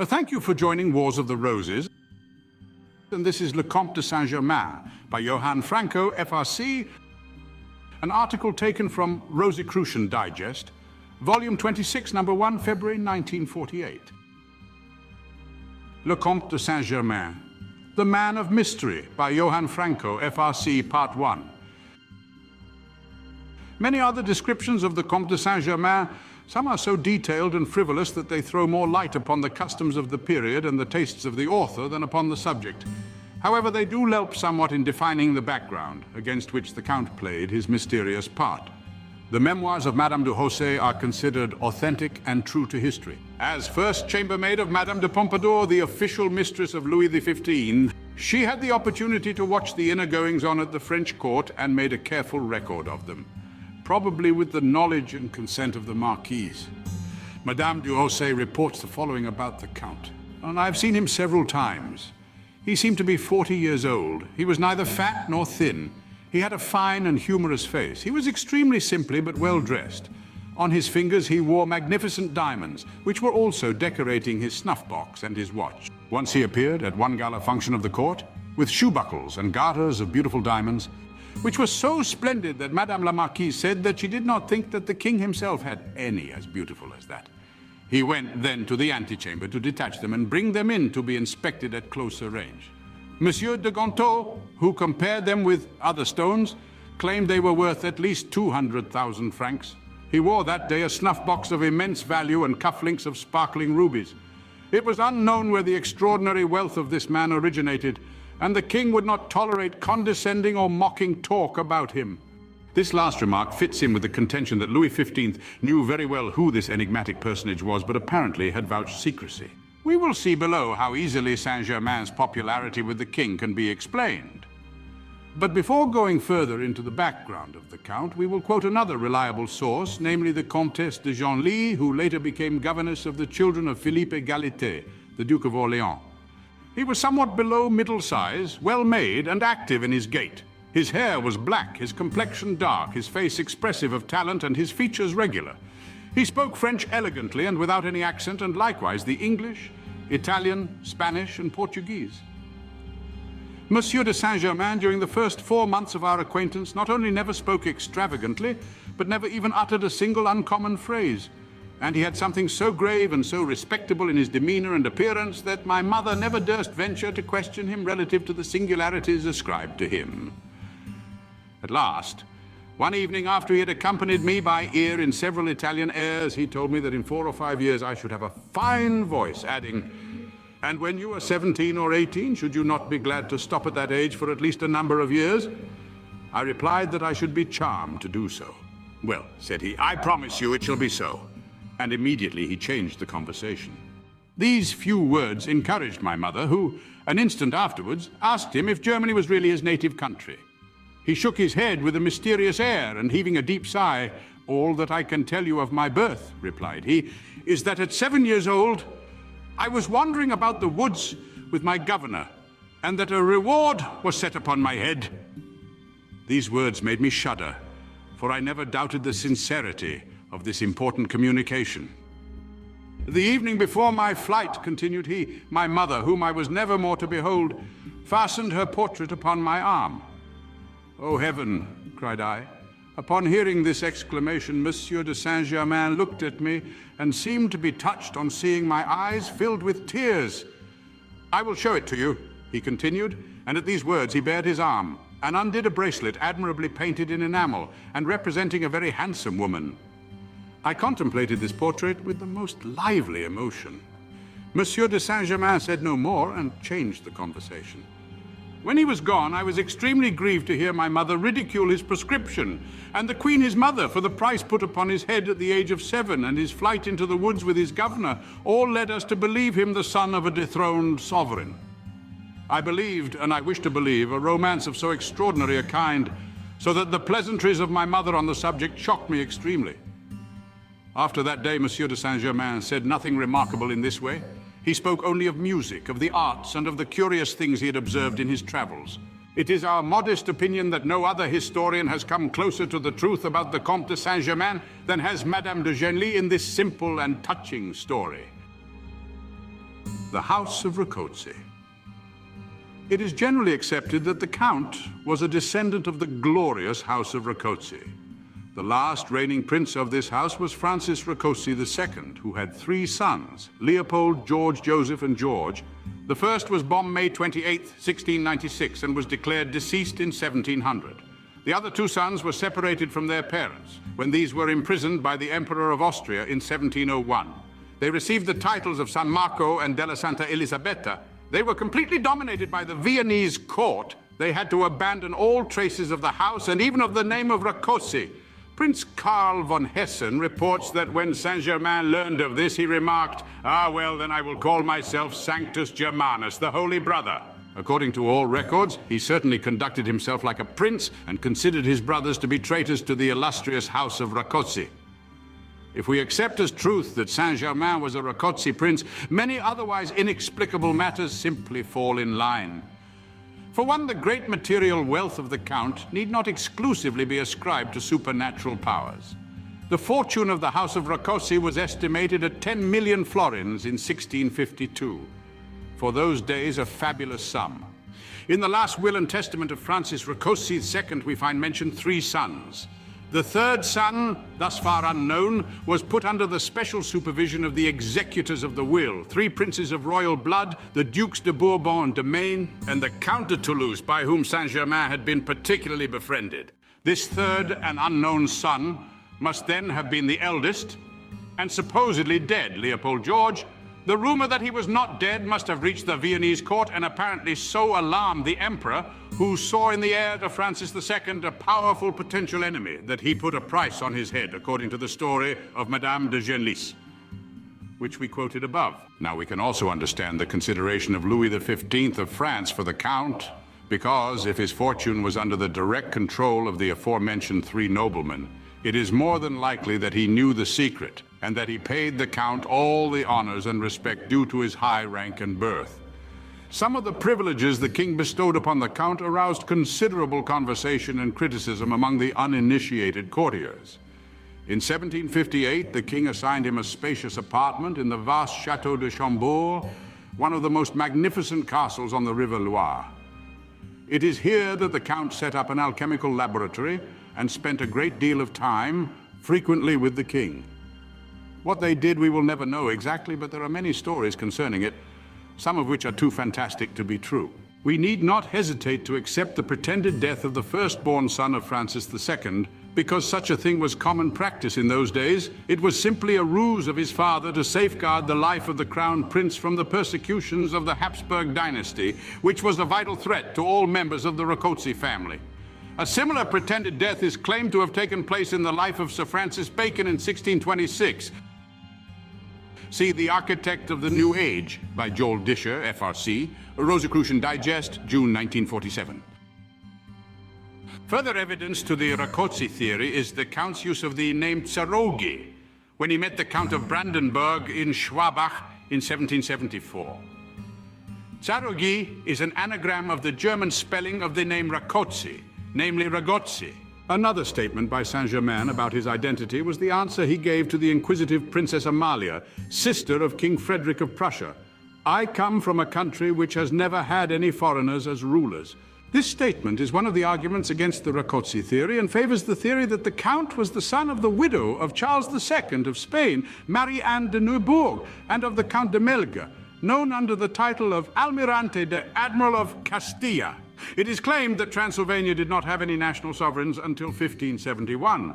Thank you for joining Wars of the Roses. And this is Le Comte de St by Johan Franco, F.R.C., an article taken from Rosicrucian Digest, Volume 26, Number 1, February 1948. Le Comte de St. The Man of Mystery by Johan Franco, F.R.C., Part 1. Many other descriptions of the Comte de St. Some are so detailed and frivolous that they throw more light upon the customs of the period and the tastes of the author than upon the subject. However, they do help somewhat in defining the background against which the Count played his mysterious part. The memoirs of Madame de Jose are considered authentic and true to history. As first chambermaid of Madame de Pompadour, the official mistress of Louis XV, she had the opportunity to watch the inner goings-on at the French court and made a careful record of them, probably with the knowledge and consent of the Marquise. Madame de Jose reports the following about the Count. And I've seen him several times. He seemed to be 40 years old. He was neither fat nor thin. He had a fine and humorous face. He was extremely simply but well dressed. On his fingers he wore magnificent diamonds, which were also decorating his snuff box and his watch. Once he appeared at one gala function of the court with shoe buckles and garters of beautiful diamonds, which was so splendid that Madame la Marquise said that she did not think that the king himself had any as beautiful as that. He went then to the antechamber to detach them and bring them in to be inspected at closer range. Monsieur de Gontaut, who compared them with other stones, claimed they were worth at least 200,000 francs. He wore that day a snuff box of immense value and cufflinks of sparkling rubies. It was unknown where the extraordinary wealth of this man originated, and the king would not tolerate condescending or mocking talk about him. This last remark fits in with the contention that Louis XV knew very well who this enigmatic personage was, but apparently had vouched secrecy. We will see below how easily Saint-Germain's popularity with the king can be explained. But before going further into the background of the Count, we will quote another reliable source, namely the Comtesse de Genlis, who later became governess of the children of Philippe Égalité, the Duke of Orléans. He was somewhat below middle size, well-made, and active in his gait. His hair was black, his complexion dark, his face expressive of talent, and his features regular. He spoke French elegantly and without any accent, and likewise the English, Italian, Spanish, and Portuguese. Monsieur de Saint-Germain, during the first 4 months of our acquaintance, not only never spoke extravagantly, but never even uttered a single uncommon phrase. And he had something so grave and so respectable in his demeanor and appearance that my mother never durst venture to question him relative to the singularities ascribed to him. At last, one evening after he had accompanied me by ear in several Italian airs, he told me that in 4 or 5 years I should have a fine voice, adding, "And when you are 17 or 18, should you not be glad to stop at that age for at least a number of years?" I replied that I should be charmed to do so. "Well," said he, "I promise you it shall be so." And immediately he changed the conversation. These few words encouraged my mother, who, an instant afterwards, asked him if Germany was really his native country. He shook his head with a mysterious air, and heaving a deep sigh, "All that I can tell you of my birth," replied he, "is that at 7 years old, I was wandering about the woods with my governor, and that a reward was set upon my head." These words made me shudder, for I never doubted the sincerity of this important communication. "The evening before my flight," continued he, "my mother, whom I was never more to behold, fastened her portrait upon my arm." "Oh, heaven!" cried I. Upon hearing this exclamation, Monsieur de Saint-Germain looked at me and seemed to be touched on seeing my eyes filled with tears. "I will show it to you," he continued, and at these words he bared his arm and undid a bracelet admirably painted in enamel and representing a very handsome woman. I contemplated this portrait with the most lively emotion. Monsieur de Saint-Germain said no more and changed the conversation. When he was gone, I was extremely grieved to hear my mother ridicule his prescription, and the Queen his mother for the price put upon his head at the age of 7, and his flight into the woods with his governor, all led us to believe him the son of a dethroned sovereign. I believed, and I wish to believe, a romance of so extraordinary a kind, so that the pleasantries of my mother on the subject shocked me extremely. After that day, Monsieur de Saint-Germain said nothing remarkable in this way. He spoke only of music, of the arts, and of the curious things he had observed in his travels. It is our modest opinion that no other historian has come closer to the truth about the Comte de Saint-Germain than has Madame de Genlis in this simple and touching story. the House of Rákóczi. It is generally accepted that the Count was a descendant of the glorious House of Rákóczi. The last reigning prince of this house was Francis Rákóczi II, who had 3 sons, Leopold, George, Joseph, and George. The first was born May 28, 1696, and was declared deceased in 1700. The other 2 sons were separated from their parents when these were imprisoned by the Emperor of Austria in 1701. They received the titles of San Marco and della Santa Elisabetta. They were completely dominated by the Viennese court. They had to abandon all traces of the house and even of the name of Rákóczi. Prince Karl von Hessen reports that when Saint-Germain learned of this, he remarked, "Ah, well, then I will call myself Sanctus Germanus, the Holy Brother." According to all records, he certainly conducted himself like a prince and considered his brothers to be traitors to the illustrious House of Rákóczi. If we accept as truth that Saint-Germain was a Rákóczi prince, many otherwise inexplicable matters simply fall in line. For one, the great material wealth of the Count need not exclusively be ascribed to supernatural powers. The fortune of the House of Rákóczi was estimated at 10 million florins in 1652. For those days, a fabulous sum. In the last will and testament of Francis Rákóczi II, we find mentioned 3 sons. The 3rd son, thus far unknown, was put under the special supervision of the executors of the will, 3 princes of royal blood, the Dukes de Bourbon and de Maine, and the Count de Toulouse, by whom Saint-Germain had been particularly befriended. This 3rd and unknown son must then have been the eldest and supposedly dead Leopold George. The rumor that he was not dead must have reached the Viennese court and apparently so alarmed the emperor, who saw in the heir to Francis II a powerful potential enemy, that he put a price on his head, according to the story of Madame de Genlis, which we quoted above. Now we can also understand the consideration of Louis XV of France for the Count, because if his fortune was under the direct control of the aforementioned 3 noblemen, it is more than likely that he knew the secret, and that he paid the Count all the honors and respect due to his high rank and birth. Some of the privileges the king bestowed upon the Count aroused considerable conversation and criticism among the uninitiated courtiers. In 1758, the king assigned him a spacious apartment in the vast Château de Chambord, one of the most magnificent castles on the River Loire. It is here that the Count set up an alchemical laboratory and spent a great deal of time, frequently with the king. What they did we will never know exactly, but there are many stories concerning it, some of which are too fantastic to be true. We need not hesitate to accept the pretended death of the firstborn son of Francis II, because such a thing was common practice in those days. It was simply a ruse of his father to safeguard the life of the crown prince from the persecutions of the Habsburg dynasty, which was a vital threat to all members of the Rákóczi family. A similar pretended death is claimed to have taken place in the life of Sir Francis Bacon in 1626. See The Architect of the New Age by Joel Disher, F.R.C., Rosicrucian Digest, June 1947. Further evidence to the Rákóczi theory is the Count's use of the name Tsarogi when he met the Count of Brandenburg in Schwabach in 1774. Tsarogi is an anagram of the German spelling of the name Rákóczi, namely Ragozzi. Another statement by Saint-Germain about his identity was the answer he gave to the inquisitive Princess Amalia, sister of King Frederick of Prussia. "I come from a country which has never had any foreigners as rulers." This statement is one of the arguments against the Rákóczi theory and favors the theory that the Count was the son of the widow of Charles II of Spain, Marie-Anne de Neubourg, and of the Count de Melga, known under the title of Almirante de Admiral of Castilla. It is claimed that Transylvania did not have any national sovereigns until 1571.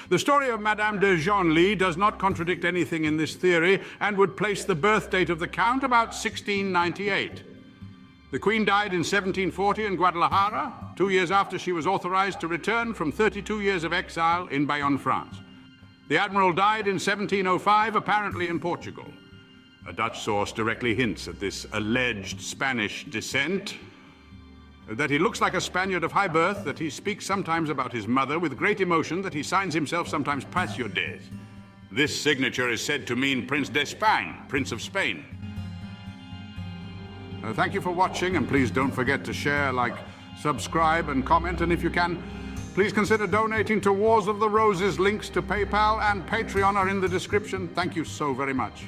The story of Madame de Genlis does not contradict anything in this theory and would place the birth date of the Count about 1698. The Queen died in 1740 in Guadalajara, 2 years after she was authorized to return from 32 years of exile in Bayonne, France. The Admiral died in 1705, apparently in Portugal. A Dutch source directly hints at this alleged Spanish descent, that he looks like a Spaniard of high birth, that he speaks sometimes about his mother with great emotion, that he signs himself sometimes Pasiodes. This signature is said to mean Prince d'Espagne, Prince of Spain. Thank you for watching, and please don't forget to share, like, subscribe, and comment, and if you can, please consider donating to Wars of the Roses. Links to PayPal and Patreon are in the description. Thank you so very much.